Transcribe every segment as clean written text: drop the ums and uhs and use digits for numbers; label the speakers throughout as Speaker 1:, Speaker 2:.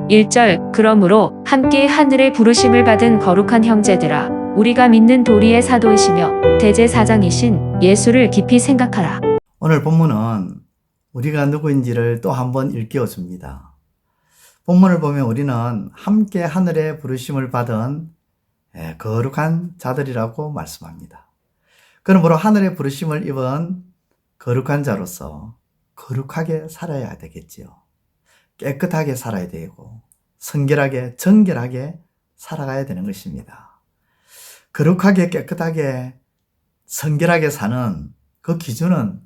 Speaker 1: 1절 그러므로 함께 하늘의 부르심을 받은 거룩한 형제들아 우리가 믿는 도리의 사도이시며 대제사장이신 예수를 깊이 생각하라.
Speaker 2: 오늘 본문은 우리가 누구인지를 또 한번 일깨워줍니다. 본문을 보면 우리는 함께 하늘의 부르심을 받은 거룩한 자들이라고 말씀합니다. 그러므로 하늘의 부르심을 입은 거룩한 자로서 거룩하게 살아야 되겠지요. 깨끗하게 살아야 되고 성결하게 정결하게 살아가야 되는 것입니다. 거룩하게 깨끗하게 성결하게 사는 그 기준은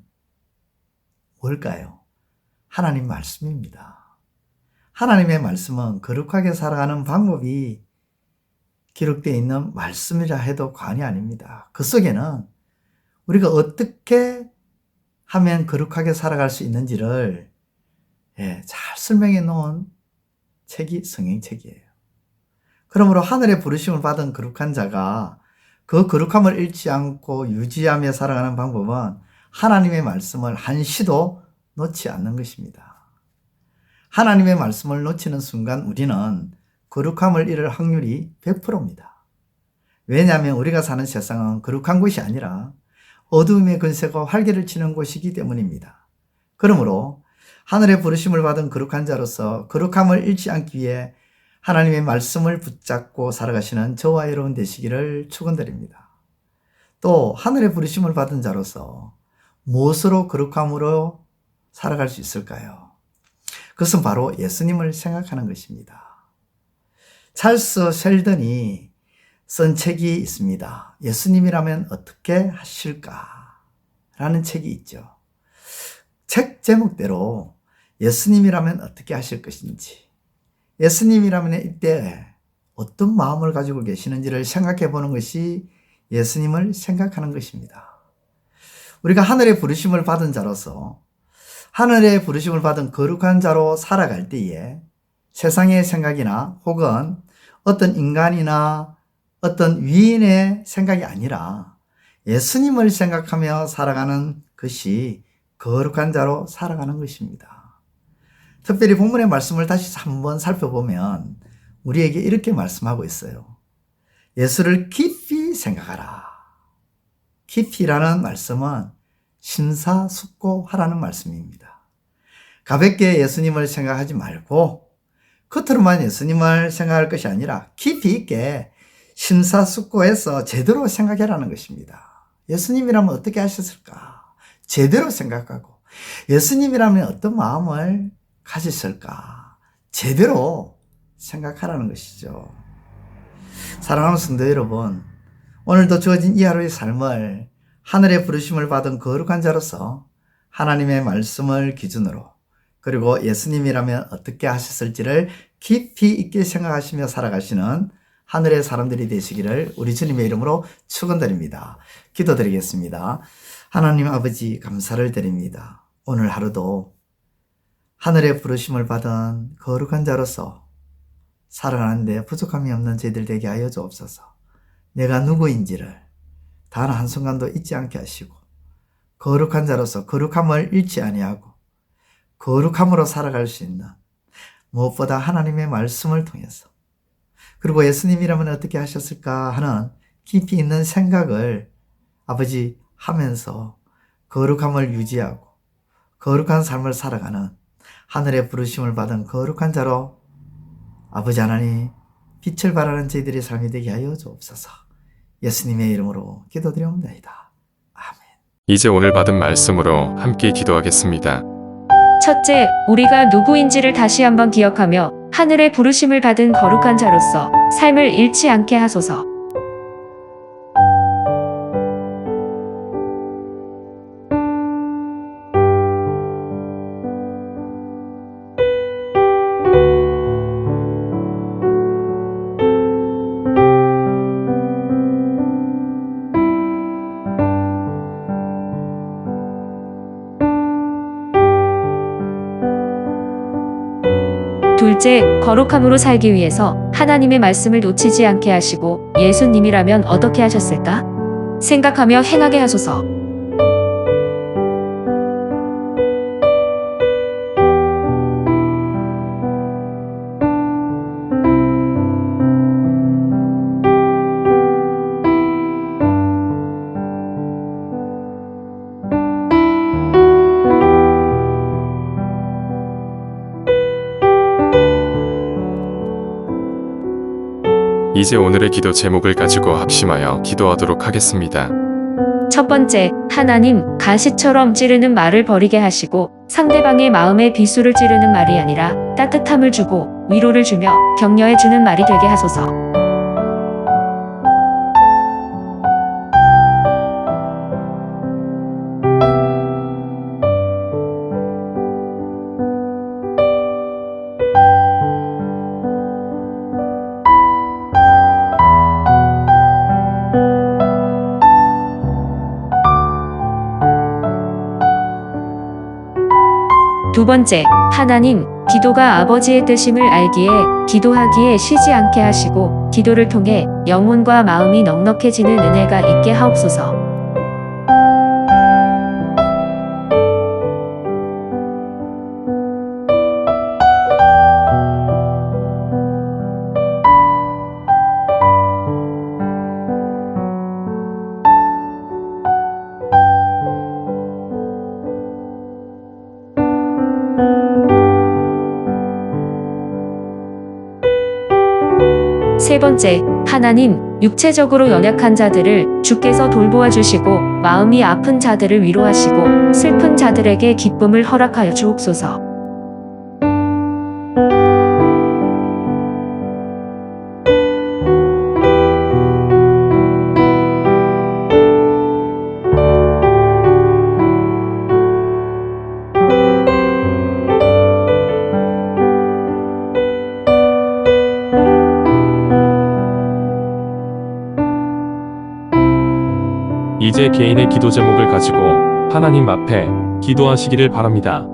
Speaker 2: 뭘까요? 하나님 말씀입니다. 하나님의 말씀은 거룩하게 살아가는 방법이 기록되어 있는 말씀이라 해도 과언이 아닙니다. 그 속에는 우리가 어떻게 하면 거룩하게 살아갈 수 있는지를 잘 설명해 놓은 책이 성경책이에요. 그러므로 하늘의 부르심을 받은 거룩한 자가 그 거룩함을 잃지 않고 유지하며 살아가는 방법은 하나님의 말씀을 한시도 놓지 않는 것입니다. 하나님의 말씀을 놓치는 순간 우리는 거룩함을 잃을 확률이 100%입니다. 왜냐하면 우리가 사는 세상은 거룩한 곳이 아니라 어두움의 근세가 활개를 치는 곳이기 때문입니다. 그러므로 하늘의 부르심을 받은 거룩한 자로서 거룩함을 잃지 않기 위해 하나님의 말씀을 붙잡고 살아가시는 저와 여러분 되시기를 축원드립니다. 또 하늘의 부르심을 받은 자로서 무엇으로 거룩함으로 살아갈 수 있을까요? 그것은 바로 예수님을 생각하는 것입니다. 찰스 셸던이 쓴 책이 있습니다. 예수님이라면 어떻게 하실까? 라는 책이 있죠. 책 제목대로 예수님이라면 어떻게 하실 것인지, 예수님이라면 이때 어떤 마음을 가지고 계시는지를 생각해 보는 것이 예수님을 생각하는 것입니다. 우리가 하늘의 부르심을 받은 자로서 하늘의 부르심을 받은 거룩한 자로 살아갈 때에 세상의 생각이나 혹은 어떤 인간이나 어떤 위인의 생각이 아니라 예수님을 생각하며 살아가는 것이 거룩한 자로 살아가는 것입니다. 특별히 본문의 말씀을 다시 한번 살펴보면 우리에게 이렇게 말씀하고 있어요. 예수를 깊이 생각하라. 깊이라는 말씀은 심사숙고하라는 말씀입니다. 가볍게 예수님을 생각하지 말고 겉으로만 예수님을 생각할 것이 아니라 깊이 있게 심사숙고해서 제대로 생각해라는 것입니다. 예수님이라면 어떻게 하셨을까? 제대로 생각하고 예수님이라면 어떤 마음을 가지실까? 제대로 생각하라는 것이죠. 사랑하는 성도 여러분, 오늘도 주어진 이 하루의 삶을 하늘의 부르심을 받은 거룩한 자로서 하나님의 말씀을 기준으로 그리고 예수님이라면 어떻게 하셨을지를 깊이 있게 생각하시며 살아가시는 하늘의 사람들이 되시기를 우리 주님의 이름으로 축원드립니다. 기도드리겠습니다. 하나님 아버지 감사를 드립니다. 오늘 하루도 하늘의 부르심을 받은 거룩한 자로서 살아가는데 부족함이 없는 저희들 되게 하여 주옵소서. 내가 누구인지를 단 한순간도 잊지 않게 하시고 거룩한 자로서 거룩함을 잃지 아니하고 거룩함으로 살아갈 수 있는 무엇보다 하나님의 말씀을 통해서 그리고 예수님이라면 어떻게 하셨을까 하는 깊이 있는 생각을 아버지 하면서 거룩함을 유지하고 거룩한 삶을 살아가는 하늘의 부르심을 받은 거룩한 자로 아버지 하나님 빛을 발하는 저희들의 삶이 되게 하여 주옵소서. 예수님의 이름으로 기도드리옵나이다. 아멘.
Speaker 3: 이제 오늘 받은 말씀으로 함께 기도하겠습니다.
Speaker 1: 첫째, 우리가 누구인지를 다시 한번 기억하며 하늘의 부르심을 받은 거룩한 자로서 삶을 잃지 않게 하소서. 둘째, 거룩함으로 살기 위해서 하나님의 말씀을 놓치지 않게 하시고 예수님이라면 어떻게 하셨을까? 생각하며 행하게 하소서.
Speaker 3: 이제 오늘의 기도 제목을 가지고 합심하여 기도하도록 하겠습니다.
Speaker 1: 첫 번째, 하나님, 가시처럼 찌르는 말을 버리게 하시고 상대방의 마음에 비수를 찌르는 말이 아니라 따뜻함을 주고 위로를 주며 격려해주는 말이 되게 하소서. 두 번째, 하나님, 기도가 아버지의 뜻임을 알기에 기도하기에 쉬지 않게 하시고 기도를 통해 영혼과 마음이 넉넉해지는 은혜가 있게 하옵소서. 세 번째, 하나님, 육체적으로 연약한 자들을 주께서 돌보아 주시고 마음이 아픈 자들을 위로하시고 슬픈 자들에게 기쁨을 허락하여 주옵소서.
Speaker 4: 이제 개인의 기도 제목을 가지고 하나님 앞에 기도하시기를 바랍니다.